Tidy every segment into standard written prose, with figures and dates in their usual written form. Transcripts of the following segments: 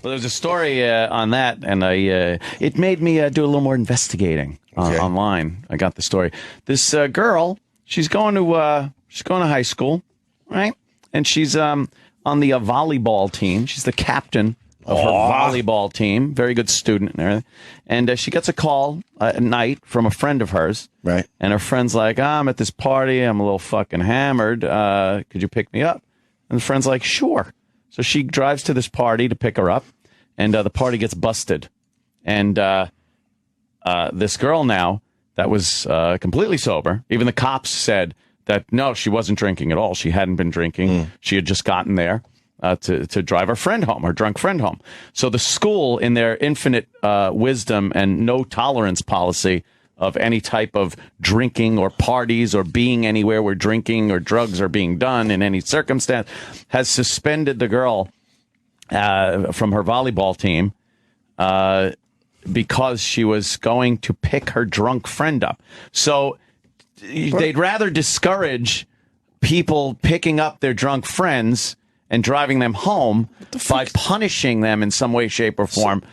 Well, there's a story on that, and it made me do a little more investigating online. I got the story. This girl, she's going to high school, right? And she's on the volleyball team. She's the captain of her volleyball team. Very good student and everything. And she gets a call at night from a friend of hers. Right. And her friend's like, I'm at this party. I'm a little fucking hammered. Could you pick me up? And the friend's like, sure. So she drives to this party to pick her up. And the party gets busted. And this girl now that was completely sober, even the cops said that, no, she wasn't drinking at all. She hadn't been drinking. She had just gotten there to drive her friend home, her drunk friend home. So the school, in their infinite wisdom and no tolerance policy of any type of drinking or parties or being anywhere where drinking or drugs are being done in any circumstance, has suspended the girl from her volleyball team because she was going to pick her drunk friend up. So they'd rather discourage people picking up their drunk friends and driving them home by punishing them in some way, shape, or form.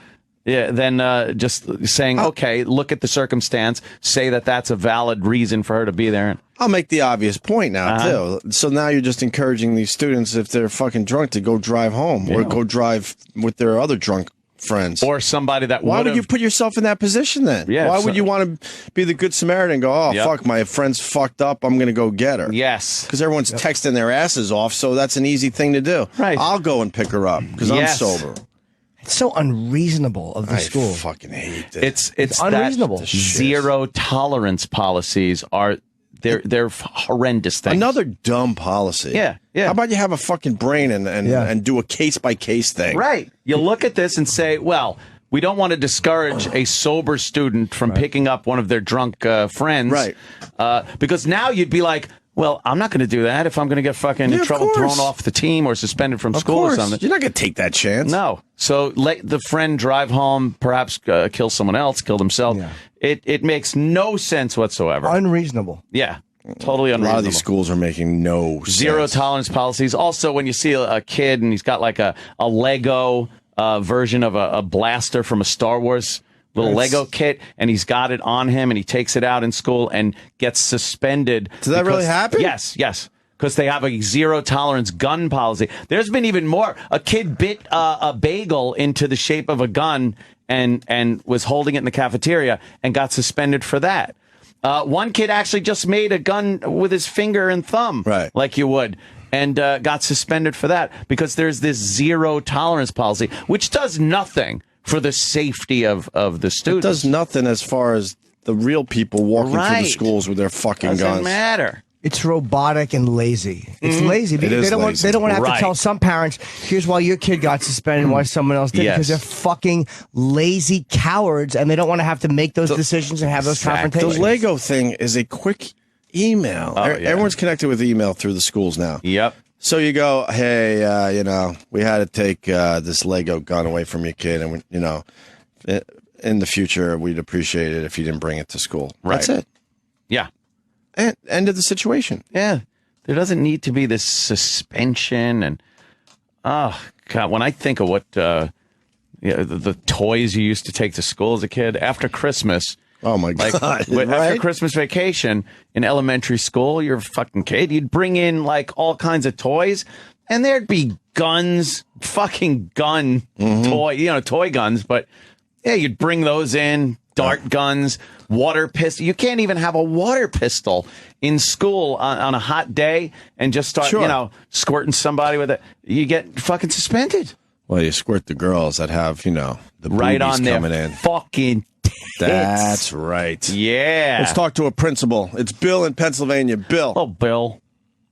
Than just saying, okay, look at the circumstance, say that that's a valid reason for her to be there. I'll make the obvious point now, too. So now you're just encouraging these students, if they're fucking drunk, to go drive home or go drive with their other drunk friends. Or somebody that Why would you put yourself in that position then? Yeah, Why would you want to be the good Samaritan and go, fuck, my friend's fucked up, I'm going to go get her? Yes. Because everyone's texting their asses off, so that's an easy thing to do. Right. I'll go and pick her up because I'm sober. It's so unreasonable of the school. I fucking hate it. It's unreasonable. Zero tolerance policies are they're horrendous things. Another dumb policy. Yeah. How about you have a fucking brain and do a case by case thing? Right. You look at this and say, well, we don't want to discourage a sober student from picking up one of their drunk friends. Right. Because now you'd be like, well, I'm not going to do that if I'm going to get fucking in trouble, thrown off the team or suspended from school or something. You're not going to take that chance. No. So let the friend drive home, perhaps kill someone else, kill himself. Yeah. It makes no sense whatsoever. Unreasonable. Yeah. Totally unreasonable. A lot of these schools are making no sense. Zero tolerance policies. Also, when you see a kid and he's got like a Lego version of a blaster from a Star Wars little Lego kit, and he's got it on him, and he takes it out in school and gets suspended. Does that really happen? Yes. Because they have a zero tolerance gun policy. There's been even more. A kid bit a bagel into the shape of a gun and was holding it in the cafeteria and got suspended for that. One kid actually just made a gun with his finger and thumb, like you would, and got suspended for that because there's this zero tolerance policy, which does nothing for the safety of the students. It does nothing as far as the real people walking through the schools with their fucking guns. Doesn't matter. It's robotic and lazy. It's lazy. They don't want to have to tell some parents, here's why your kid got suspended and why someone else didn't, because they're fucking lazy cowards and they don't want to have to make those decisions and have those confrontations. The Lego thing is a quick email. Everyone's connected with email through the schools now. Yep. So you go, hey, we had to take this Lego gun away from your kid, and in the future, we'd appreciate it if you didn't bring it to school. Right. That's it. Yeah. And end of the situation. Yeah. There doesn't need to be this suspension and, oh, God, when I think of what the toys you used to take to school as a kid, after Christmas. Oh, my God. After Christmas vacation in elementary school, you're a fucking kid. You'd bring in like all kinds of toys and there'd be guns, fucking gun toy guns. But yeah, you'd bring those in, dart guns, water pistol. You can't even have a water pistol in school on a hot day and just start, squirting somebody with it. You get fucking suspended. Well, you squirt the girls that have, the right boobies on coming their in. Fucking That's right. Yeah. Let's talk to a principal. It's Bill in Pennsylvania. Bill. Oh, Bill.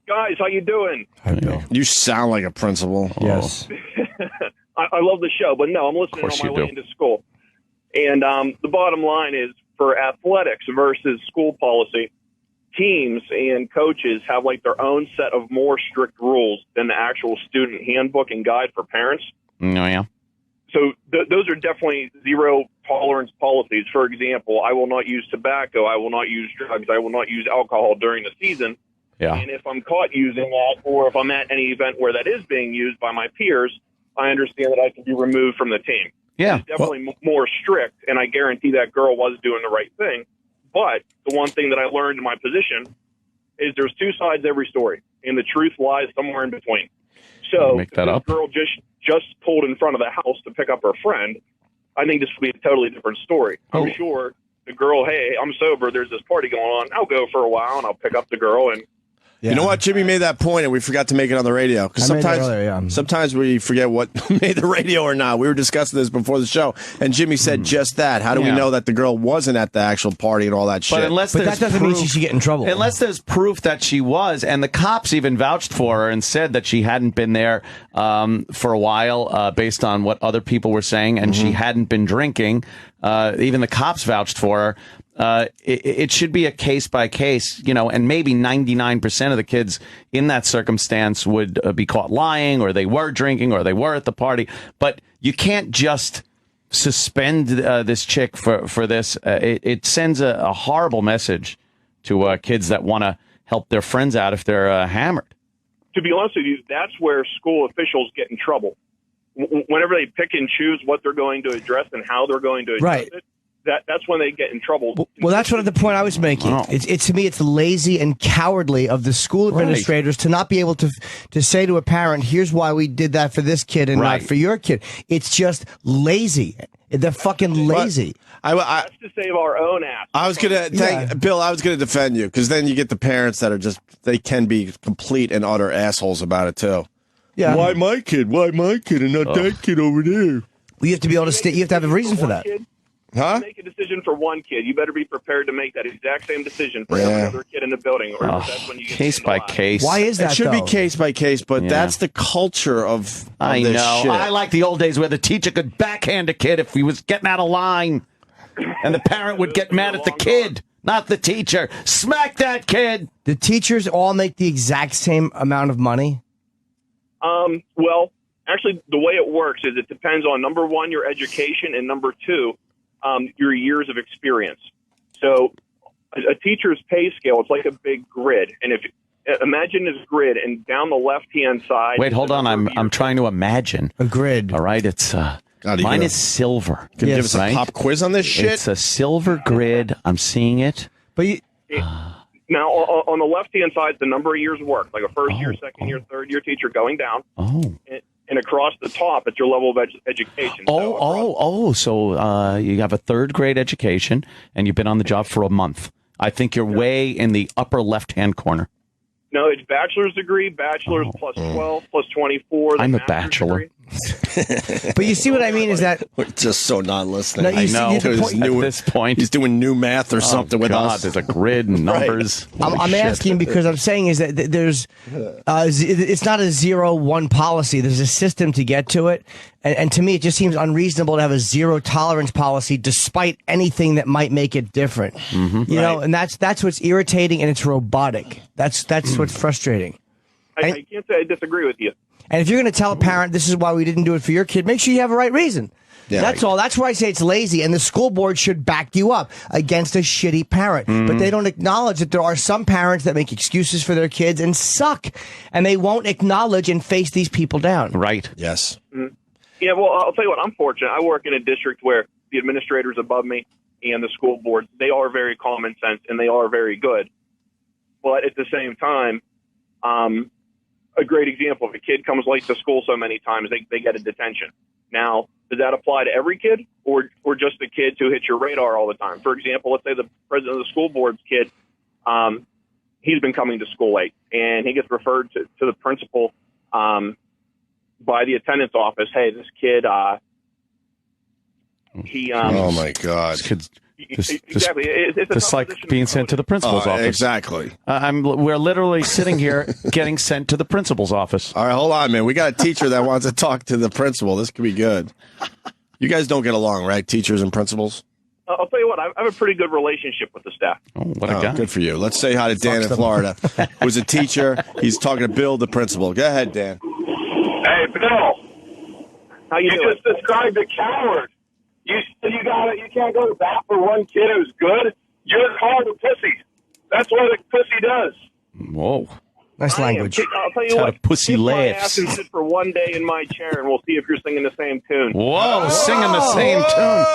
Guys, how you doing? Hi, Bill. You sound like a principal. Yes. I love the show, but no, I'm listening on my way into school. And the bottom line is, for athletics versus school policy, teams and coaches have like their own set of more strict rules than the actual student handbook and guide for parents. Oh, yeah. So those are definitely zero tolerance policies. For example, I will not use tobacco. I will not use drugs. I will not use alcohol during the season. Yeah. And if I'm caught using that, or if I'm at any event where that is being used by my peers, I understand that I can be removed from the team. Yeah. It's definitely more strict, and I guarantee that girl was doing the right thing. But the one thing that I learned in my position is there's two sides to every story, and the truth lies somewhere in between. So make that up. This girl just pulled in front of the house to pick up her friend. I think this would be a totally different story. I'm sure the girl, hey, I'm sober, there's this party going on. I'll go for a while, and I'll pick up the girl. And You know what? Jimmy made that point, and we forgot to make it on the radio. Because sometimes we forget what made the radio or not. We were discussing this before the show, and Jimmy said just that. How do we know that the girl wasn't at the actual party and all that shit? But that doesn't mean she should get in trouble. Unless there's proof that she was, and the cops even vouched for her and said that she hadn't been there for a while based on what other people were saying, and she hadn't been drinking. Even the cops vouched for her. It should be a case by case, and maybe 99% of the kids in that circumstance would be caught lying, or they were drinking, or they were at the party. But you can't just suspend this chick for this. It sends a horrible message to kids that want to help their friends out if they're hammered. To be honest with you, that's where school officials get in trouble. Whenever they pick and choose what they're going to address and how they're going to address it. That's when they get in trouble. Well, that's the point I was making. Wow. It's to me, it's lazy and cowardly of the school administrators to not be able to say to a parent, "Here's why we did that for this kid and not for your kid." It's just lazy. They're fucking lazy. That's to save our own ass. I was gonna Bill. I was gonna defend you because then you get the parents that are they can be complete and utter assholes about it too. Yeah. Why my kid? Why my kid and not that kid over there? Well, you have to be able to you have to have a reason for that. Huh? Make a decision for one kid. You better be prepared to make that exact same decision for every other kid in the building. Or that's when you get case by case. Why is that? It should be case by case, but that's the culture of I this know. shit. I like the old days where the teacher could backhand a kid if he was getting out of line, and the parent would get mad at the kid, not the teacher. Smack that kid. The teachers all make the exact same amount of money? Well, actually, the way it works is it depends on, number one, your education, and number two, your years of experience. So a teacher's pay scale, it's like a big grid. And if imagine this grid, and down the left-hand side... Wait, hold on. I'm trying to imagine. A grid. All right, it's... mine is silver. Can you give us a pop quiz on this shit? It's a silver grid. I'm seeing it. But now, on the left-hand side, the number of years work, like a first year, second year, third year teacher going down. Oh. And across the top, it's your level of education. So you have a third grade education, and you've been on the job for a month. I think you're way in the upper left-hand corner. No, it's bachelor's degree, bachelor's plus 12, plus 24. I'm a bachelor. But you see what I mean is that... We're just so not listening. No, I know. At this point. He's doing new math or something with us. There's a grid and numbers. I'm asking because I'm saying is that there's... it's not a 0-1 policy. There's a system to get to it. And to me, it just seems unreasonable to have a zero tolerance policy despite anything that might make it different. You know, and that's what's irritating, and it's robotic. That's what's frustrating. I can't say I disagree with you. And if you're going to tell a parent this is why we didn't do it for your kid, make sure you have a right reason. Yeah, that's all. That's where I say it's lazy, and the school board should back you up against a shitty parent. But they don't acknowledge that there are some parents that make excuses for their kids and suck, and they won't acknowledge and face these people down. Right. Yes. Yeah, well, I'll tell you what, I'm fortunate. I work in a district where the administrators above me and the school board, they are very common sense, and they are very good. But at the same time, a great example, if a kid comes late to school so many times, they get a detention. Now, does that apply to every kid or just the kids who hit your radar all the time? For example, let's say the president of the school board's kid, he's been coming to school late, and he gets referred to the principal by the attendance office. Hey, this kid, he... oh, my God. Exactly. It's just like being sent to the principal's office. Exactly. We're literally sitting here getting sent to the principal's office. All right, hold on, man. We got a teacher that wants to talk to the principal. This could be good. You guys don't get along, right? Teachers and principals? I'll tell you what. I have a pretty good relationship with the staff. Oh, what a guy. Good for you. Let's say hi to Dan in Florida, who's a teacher. He's talking to Bill, the principal. Go ahead, Dan. Hey, Bill. How you doing? Just described a coward. You can't go to bat for one kid who's good. You're called a pussy. That's what a pussy does. Whoa. Nice language. I'll tell you what. Pussy laughs. My ass and sit for one day in my chair, and we'll see if you're singing the same tune. Whoa, singing the same tune.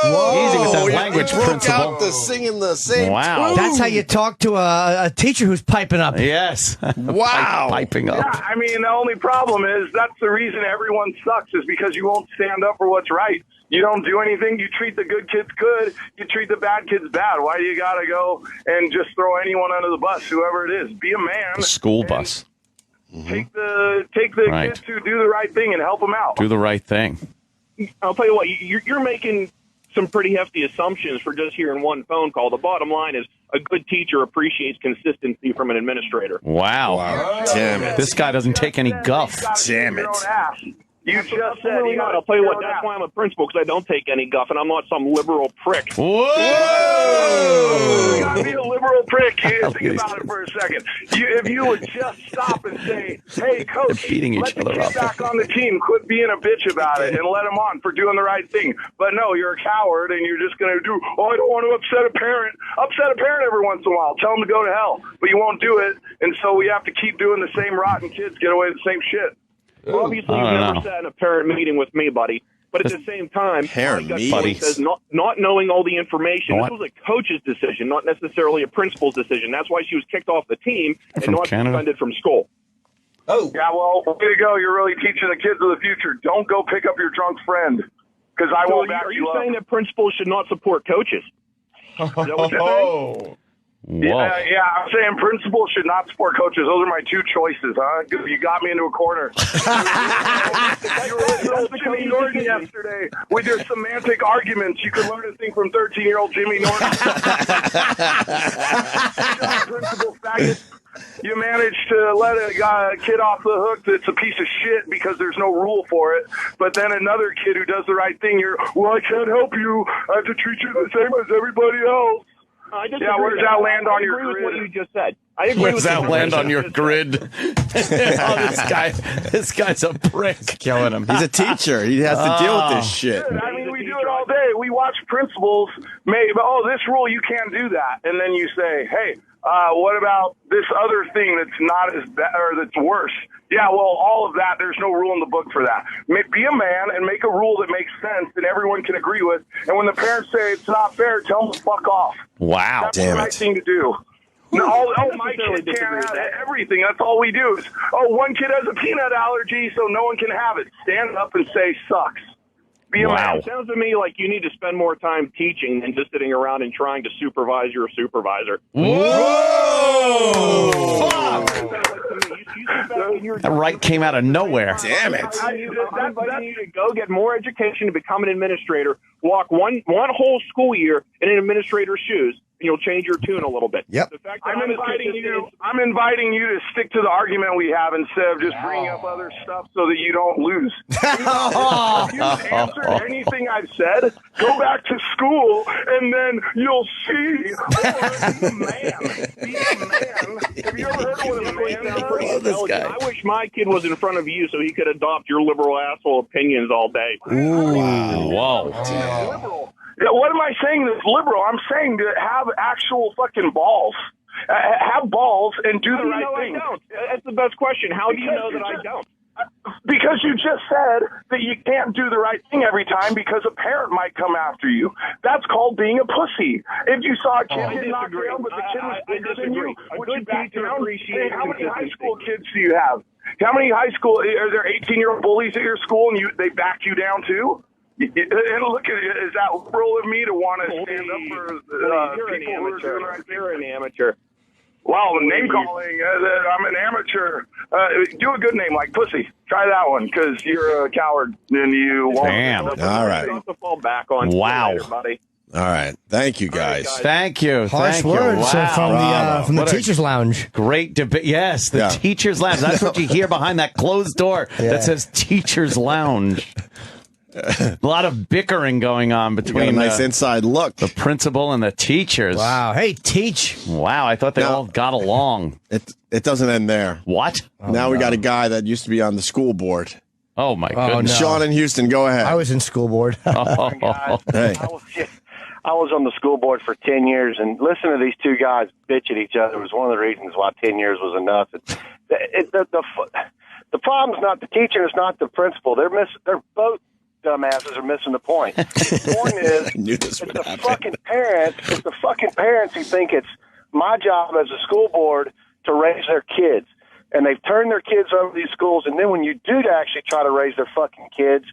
Easy with that language, principal. Singing the same tune. That's how you talk to a teacher who's piping up. Yes. Wow. Piping up. Yeah, I mean, the only problem is that's the reason everyone sucks is because you won't stand up for what's right. You don't do anything. You treat the good kids good. You treat the bad kids bad. Why do you got to go and just throw anyone under the bus, whoever it is? Be a man. School bus. Take the kids who do the right thing and help them out. Do the right thing. I'll tell you what, you're making some pretty hefty assumptions for just hearing one phone call. The bottom line is a good teacher appreciates consistency from an administrator. Wow. Damn it. This guy doesn't take any guff. Damn it. You just said, I'll tell you what, that's why I'm a principal, because I don't take any guff, and I'm not some liberal prick. Whoa! You gotta be a liberal prick. Think about it for a second. If you would just stop and say, hey, coach, let the kid back on the team, quit being a bitch about it, and let him on for doing the right thing. But no, you're a coward, and you're just going to do, I don't want to upset a parent. Upset a parent every once in a while. Tell them to go to hell. But you won't do it, and so we have to keep doing the same rotten kids get away with the same shit. Well, obviously, you've never sat in a parent meeting with me, buddy. But at the same time, says not knowing all the information. This was a coach's decision, not necessarily a principal's decision. That's why she was kicked off the team and not suspended from school. Oh. Yeah, well, way to go. You're really teaching the kids of the future. Don't go pick up your drunk friend, because I won't back you up. Are you saying that principals should not support coaches? Is that what you're saying? Yeah, I'm saying principals should not support coaches. Those are my two choices, huh? You got me into a corner. You were Jimmy Norton yesterday with your semantic arguments. You could learn a thing from 13-year-old Jimmy Norton. Principal faggot. You managed to let a kid off the hook that's a piece of shit because there's no rule for it. But then another kid who does the right thing, I can't help you. I have to treat you the same as everybody else. Where does that land on your grid? What you just said. I agree. Where does that land on your grid? This guy's a prick. Killing him. He's a teacher. He has to deal with this shit. I mean, we do it all day. We watch principals this rule, you can't do that. And then you say, hey, what about this other thing that's not as bad or that's worse? Yeah, well, all of that, there's no rule in the book for that. Be a man and make a rule that makes sense that everyone can agree with. And when the parents say it's not fair, tell them to fuck off. Wow. That's the right thing to do. No, my kid can't have everything. That's all we do is, one kid has a peanut allergy, so no one can have it. Stand up and say sucks. Be a man. It sounds to me like you need to spend more time teaching than just sitting around and trying to supervise your supervisor. Whoa! That right came out of nowhere. Damn it. I'm inviting you to go get more education to become an administrator. Walk one whole school year in an administrator's shoes, and you'll change your tune a little bit. Yep. The fact I'm inviting you to stick to the argument we have instead of just bringing up other stuff so that you don't lose. If you answered anything I've said, go back to school, and then you'll see. Be a man. Be a man. Have you ever heard of what a man does? I wish my kid was in front of you so he could adopt your liberal asshole opinions all day. Ooh. Whoa. Liberal. What am I saying that's liberal? I'm saying to have actual fucking balls. Have balls and do the right thing. I don't? That's the best question. How do you know that I don't? Because you just said that you can't do the right thing every time because a parent might come after you. That's called being a pussy. If you saw a kid get knocked down, but the kid was bigger than you, would you back down? Hey, how many high school kids do you have? How many high school, are there 18-year-old bullies at your school and they back you down too? And look at it, is that liberal of me to want to stand up for people who are doing the right thing? You're an amateur. Wow, name calling. I'm an amateur. Do a good name like Pussy. Try that one because you're a coward and you won't. Damn. All right. To fall back on. Wow. Later, buddy. All right. Thank you, guys. Thank you. Harsh Thank words you. Wow. from the teacher's lounge. Great debate. Yes, the teacher's lounge. That's what you hear behind that closed door that says teacher's lounge. A lot of bickering going on between a nice inside look. The principal and the teachers. Wow. Hey, teach. Wow. I thought they all got along. It doesn't end there. What? Now we got a guy that used to be on the school board. Oh, my goodness. No. Sean in Houston, go ahead. I was in school board. Hey. I was on the school board for 10 years, and listening to these two guys bitch at each other was one of the reasons why 10 years was enough. The problem's not the teacher, it's not the principal. They're both dumbasses are missing the point. The point is, it's the fucking parents who think it's my job as a school board to raise their kids. And they've turned their kids over to these schools, and then when you do actually try to raise their fucking kids,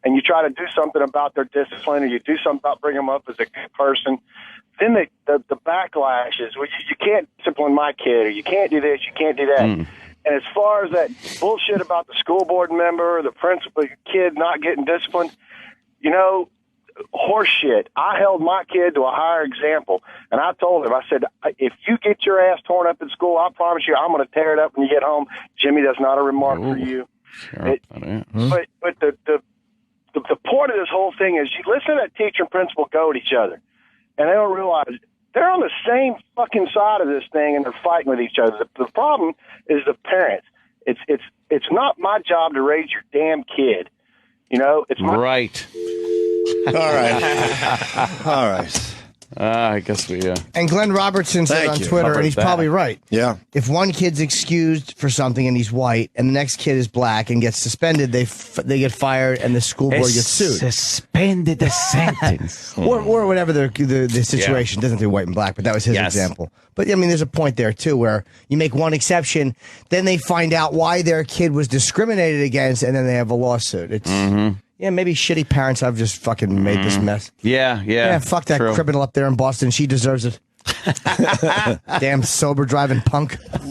and you try to do something about their discipline, or you do something about bringing them up as a good person, then the backlash is, well, you can't discipline my kid, or you can't do this, you can't do that. And as far as that bullshit about the school board member or the principal kid not getting disciplined, horse shit. I held my kid to a higher example, and I told him, I said, if you get your ass torn up in school, I promise you I'm going to tear it up when you get home. Jimmy, that's not a remark for you. Sure. But the point of this whole thing is, you listen to that teacher and principal go at each other, and they don't realize they're on the same fucking side of this thing, and they're fighting with each other. The problem is the parents. It's not my job to raise your damn kid. It's my right. All right. I guess we. And Glenn Robertson said on Twitter, and he's probably right. Yeah. If one kid's excused for something and he's white, and the next kid is black and gets suspended, they get fired, and the school board gets sued. Suspended the sentence, or whatever the situation. Doesn't do white and black, but that was his example. But I mean, there's a point there too where you make one exception, then they find out why their kid was discriminated against, and then they have a lawsuit. It's. Yeah, maybe shitty parents have just fucking made this mess. Yeah, fuck that criminal up there in Boston. She deserves it. Damn sober driving punk. All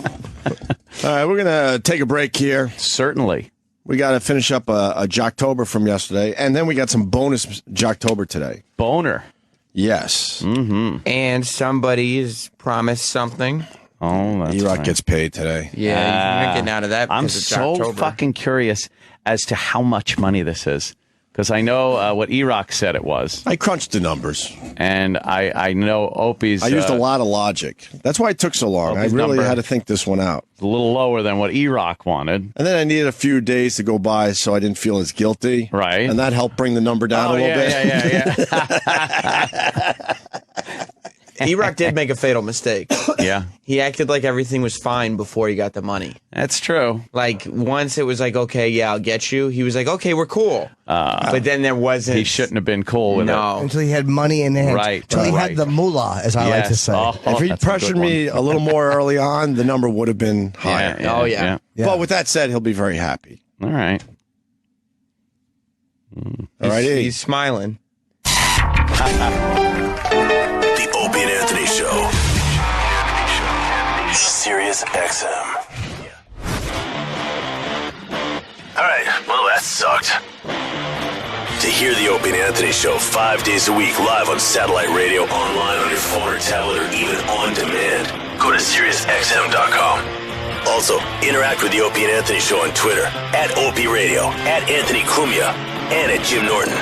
right, we're going to take a break here. Certainly. We got to finish up a Jocktober from yesterday, and then we got some bonus Jocktober today. Boner. Yes. And somebody's promised something. Oh, that's E-Rock right. gets paid today. Yeah, you're not getting out of that. I'm so fucking curious as to how much money this is, because I know what E-Rock said it was. I crunched the numbers. And I know Opie's... I used a lot of logic. That's why it took so long. Opie's I really had to think this one out. A little lower than what E-Rock wanted. And then I needed a few days to go by so I didn't feel as guilty. Right. And that helped bring the number down a little bit. Yeah. E-Rock did make a fatal mistake. Yeah. He acted like everything was fine before he got the money. That's true. Like, once it was like, okay, yeah, I'll get you. He was like, okay, we're cool. But then there wasn't... He shouldn't have been cool with it. Until he had money in hand. Right. Until he had the moolah, as I like to say. If he pressured me a little more early on, the number would have been higher. Yeah. But with that said, he'll be very happy. All right. All right, he's smiling. The Opie and Anthony Show. Sirius XM. All right, well, that sucked. To hear the Opie and Anthony Show 5 days a week live on satellite radio, online on your phone or tablet, or even on demand, go to SiriusXM.com. Also, interact with the Opie and Anthony Show on Twitter, @Opie Radio, @Anthony Cumia, and @Jim Norton.